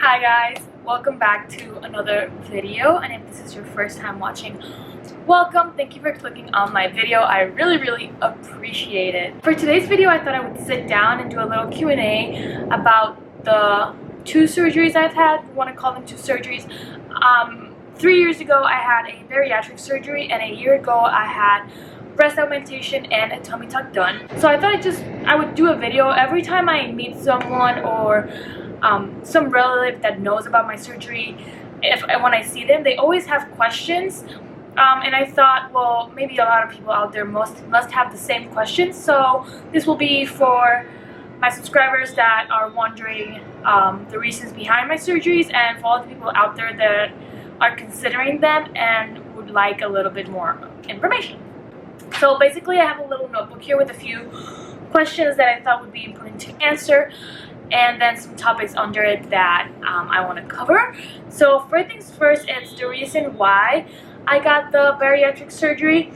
Hi guys, welcome back to another video, and if this is your first time watching, welcome. Thank you for clicking on my video. I really appreciate it. For today's video, I thought I would sit down and do a little Q&A about the two surgeries I've had. I want to call them two surgeries. 3 years ago I had a bariatric surgery, and a year ago I had breast augmentation and a tummy tuck done. So I thought I would do a video every time I meet someone or some relative that knows about my surgery. When I see them, they always have questions, and I thought, well, maybe a lot of people out there must have the same questions. So this will be for my subscribers that are wondering the reasons behind my surgeries, and for all the people out there that are considering them and would like a little bit more information. So basically, I have a little notebook here with a few questions that I thought would be important to answer, and then some topics under it that I want to cover. So first things first, it's the reason why I got the bariatric surgery.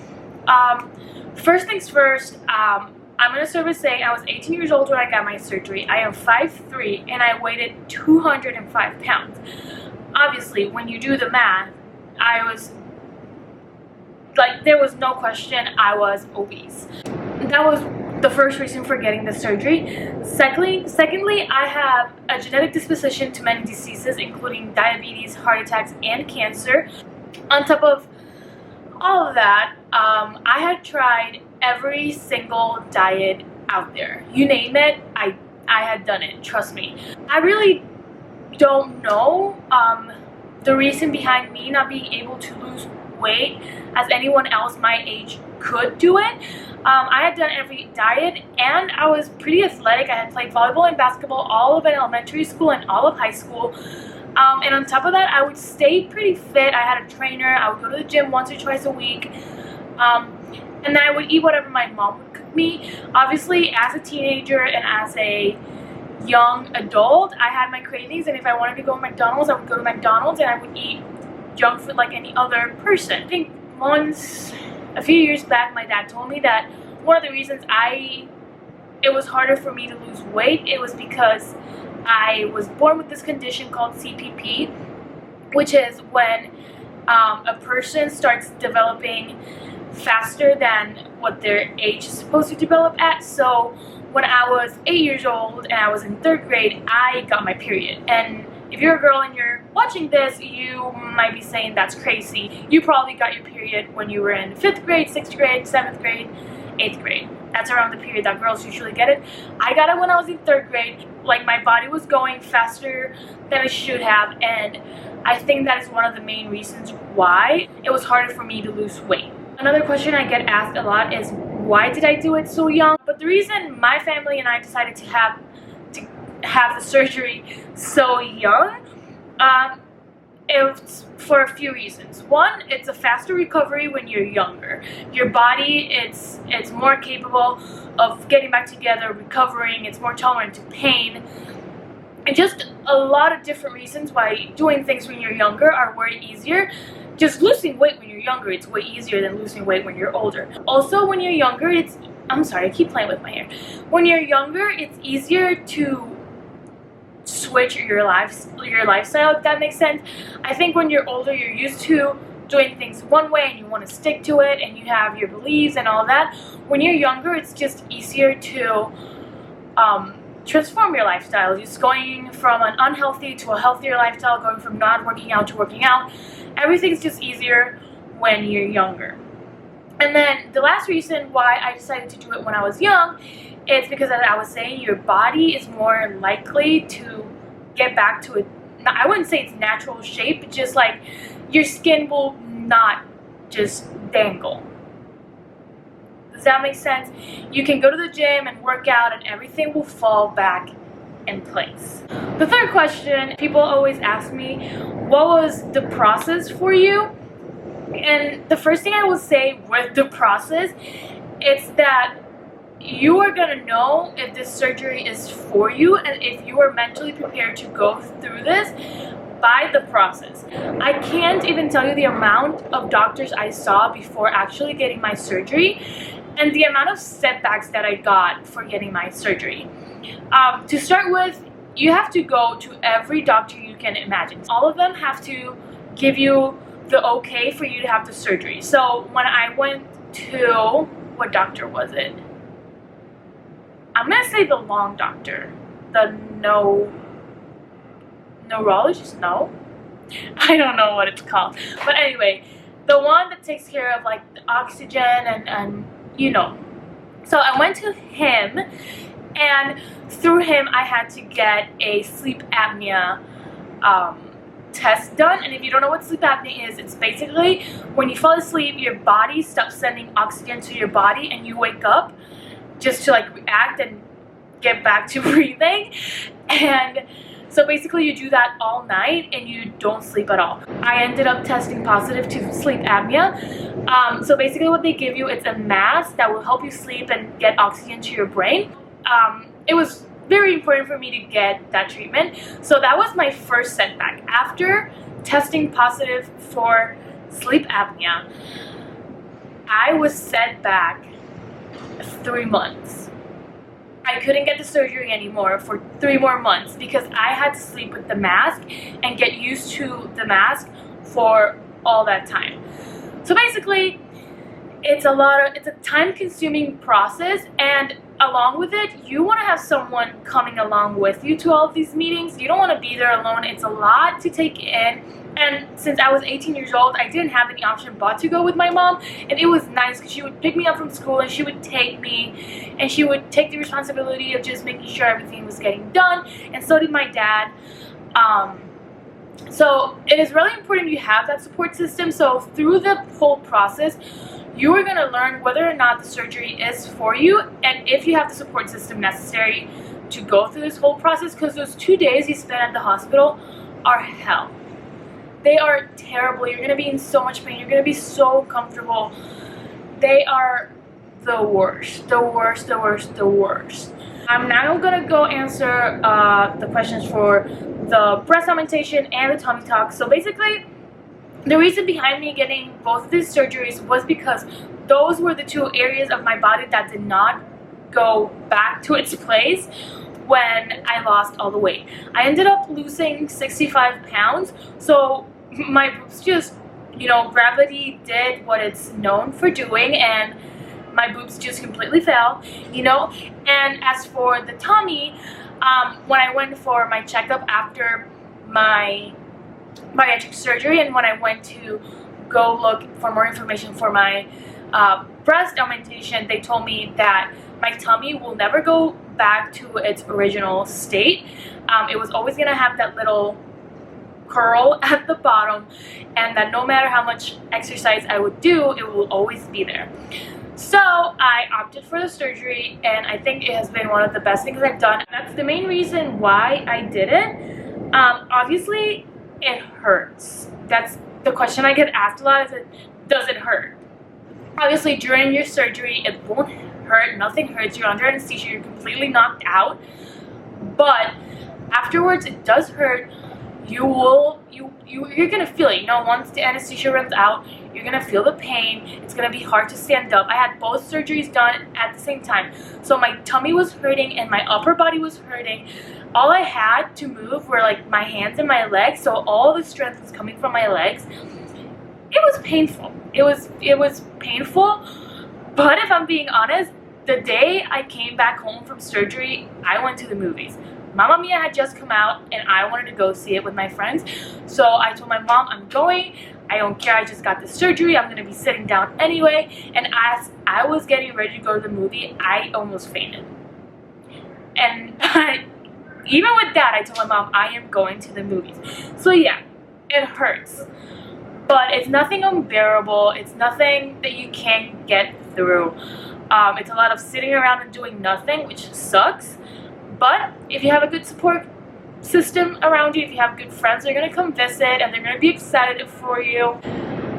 First things first, I'm going to start with saying I was 18 years old when I got my surgery. I am 5'3", and I weighed 205 pounds. Obviously, when you do the math, there was no question I was obese. That was the first reason for getting the surgery. Secondly, I have a genetic disposition to many diseases, including diabetes, heart attacks, and cancer. On top of all of that, I had tried every single diet out there. You name it, I had done it, trust me. I really don't know the reason behind me not being able to lose weight as anyone else my age could do it. I had done every diet, and I was pretty athletic. I had played volleyball and basketball all of elementary school and all of high school. And on top of that, I would stay pretty fit. I had a trainer. I would go to the gym once or twice a week. And then I would eat whatever my mom would cook me. Obviously, as a teenager and as a young adult, I had my cravings, and if I wanted to go to McDonald's, I would go to McDonald's, and I would eat junk food like any other person. I think a few years back, my dad told me that one of the reasons it was harder for me to lose weight, it was because I was born with this condition called CPP, which is when a person starts developing faster than what their age is supposed to develop at. So when I was 8 years old and I was in 3rd grade, I got my period. And if you're a girl and you're watching this, you might be saying that's crazy. You probably got your period when you were in 5th grade, 6th grade, 7th grade, 8th grade. That's around the period that girls usually get it. I got it when I was in 3rd grade. Like, my body was going faster than it should have, and I think that is one of the main reasons why it was harder for me to lose weight. Another question I get asked a lot is, why did I do it so young? But the reason my family and I decided to have the surgery so young, it's for a few reasons. One, it's a faster recovery when you're younger. Your body, it's more capable of getting back together, recovering, it's more tolerant to pain, and just a lot of different reasons why doing things when you're younger are way easier. Just losing weight when you're younger, it's way easier than losing weight when you're older. Also, when you're younger, I'm sorry, I keep playing with my hair. When you're younger, it's easier to switch your lifestyle, if that makes sense. I think when you're older, you're used to doing things one way and you want to stick to it, and you have your beliefs and all that. When you're younger, it's just easier to transform your lifestyle, just going from an unhealthy to a healthier lifestyle, going from not working out to working out. Everything's just easier when you're younger. And then the last reason why I decided to do it when I was young, it's because, as I was saying, your body is more likely to get back to it. I wouldn't say it's natural shape, just like your skin will not just dangle. Does that make sense? You can go to the gym and work out, and everything will fall back in place. The third question, people always ask me, what was the process for you? And the first thing I will say with the process, it's that you are going to know if this surgery is for you and if you are mentally prepared to go through this by the process. I can't even tell you the amount of doctors I saw before actually getting my surgery, and the amount of setbacks that I got for getting my surgery. To start with, you have to go to every doctor you can imagine. All of them have to give you the okay for you to have the surgery. So when I went to, what doctor was it? I'm gonna say the long doctor, the neurologist. No, I don't know what it's called, but anyway, the one that takes care of like the oxygen and you know. So I went to him, and through him I had to get a sleep apnea test done. And if you don't know what sleep apnea is, it's basically when you fall asleep, your body stops sending oxygen to your body, and you wake up just to like react and get back to breathing. And so basically you do that all night and you don't sleep at all. I ended up testing positive to sleep apnea. So basically what they give you, it's a mask that will help you sleep and get oxygen to your brain. It was very important for me to get that treatment. So that was my first setback. After testing positive for sleep apnea, I was set back 3 months. I couldn't get the surgery anymore for 3 more months because I had to sleep with the mask and get used to the mask for all that time. So basically, it's a time-consuming process, and along with it, you want to have someone coming along with you to all of these meetings. You don't want to be there alone. It's a lot to take in. And since I was 18 years old, I didn't have any option but to go with my mom. And it was nice because she would pick me up from school and she would take me, and she would take the responsibility of just making sure everything was getting done. And so did my dad. So it is really important you have that support system. So through the whole process, you are going to learn whether or not the surgery is for you, and if you have the support system necessary to go through this whole process, because those 2 days you spend at the hospital are hell. They are terrible. You're going to be in so much pain. You're going to be so uncomfortable. They are the worst. The worst, the worst, the worst. I'm now going to go answer the questions for the breast augmentation and the tummy tuck. So basically, the reason behind me getting both of these surgeries was because those were the 2 areas of my body that did not go back to its place when I lost all the weight. I ended up losing 65 pounds, so my boobs just, you know, gravity did what it's known for doing, and my boobs just completely fell, you know. And as for the tummy, when I went for my checkup after my bariatric surgery, and when I went to go look for more information for my breast augmentation, they told me that my tummy will never go back to its original state. It was always going to have that little curl at the bottom, and that no matter how much exercise I would do, it will always be there. So I opted for the surgery, and I think it has been one of the best things I've done. That's the main reason why I did it. Obviously, it hurts. That's the question I get asked a lot, is does it hurt? Obviously, during your surgery, it won't hurt. Nothing hurts. You're under anesthesia. You're completely knocked out. But afterwards, it does hurt. You're gonna feel it. You know, once the anesthesia runs out, you're gonna feel the pain. It's gonna be hard to stand up. I had both surgeries done at the same time, so my tummy was hurting and my upper body was hurting. All I had to move were like my hands and my legs, so all the strength was coming from my legs. It was painful. It was painful. But if I'm being honest, the day I came back home from surgery, I went to the movies. Mamma Mia had just come out, and I wanted to go see it with my friends. So I told my mom, I'm going. I don't care. I just got the surgery. I'm going to be sitting down anyway. And as I was getting ready to go to the movie, I almost fainted. And even with that, I told my mom, I am going to the movies. So yeah, it hurts. But it's nothing unbearable. It's nothing that you can't get through. It's a lot of sitting around and doing nothing, which sucks. But if you have a good support system around you, if you have good friends, they're going to come visit and they're going to be excited for you.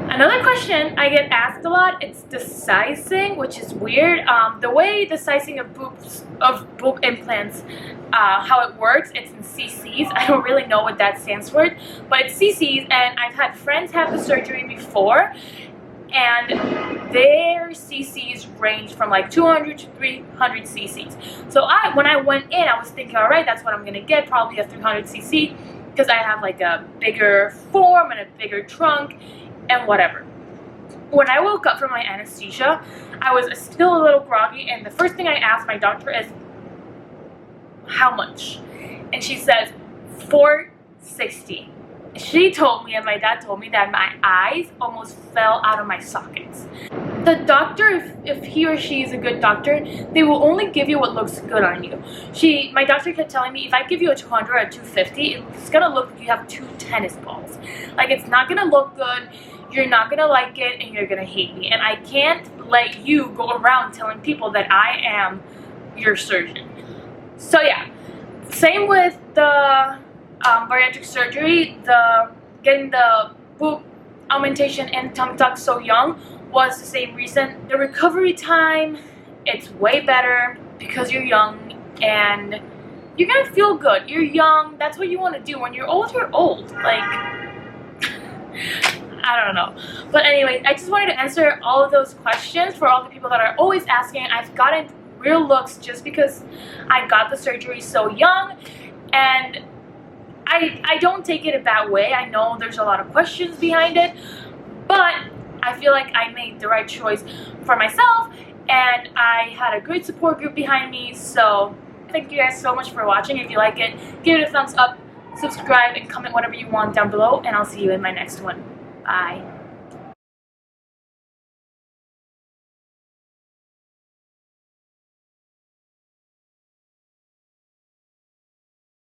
Another question I get asked a lot, it's the sizing, which is weird. The way the sizing of boob implants, how it works, it's in cc's. I don't really know what that stands for, but it's cc's, and I've had friends have the surgery before, and their cc's range from like 200 to 300 cc's. So when I went in, I was thinking, all right, that's what I'm gonna get, probably a 300 cc, because I have like a bigger form and a bigger trunk and whatever. When I woke up from my anesthesia, I was still a little groggy, and the first thing I asked my doctor is, how much? And she says 460. She told me, and my dad told me, that my eyes almost fell out of my sockets. The doctor, if he or she is a good doctor, they will only give you what looks good on you. My doctor kept telling me, if I give you a 200 or a 250, it's gonna look like you have 2 tennis balls. Like, it's not gonna look good, you're not gonna like it, and you're gonna hate me. And I can't let you go around telling people that I am your surgeon. So yeah, same with the bariatric surgery. Getting the boob augmentation and tongue tuck so young was the same reason. The recovery time, it's way better because you're young and you're gonna feel good. You're young, that's what you want to do. When you're old, you're old. Like, I don't know. But anyway, I just wanted to answer all of those questions for all the people that are always asking. I've gotten real looks just because I got the surgery so young, and I don't take it a bad way. I know there's a lot of questions behind it, but I feel like I made the right choice for myself, and I had a great support group behind me. So thank you guys so much for watching. If you like it, give it a thumbs up, subscribe, and comment whatever you want down below, and I'll see you in my next one. Bye.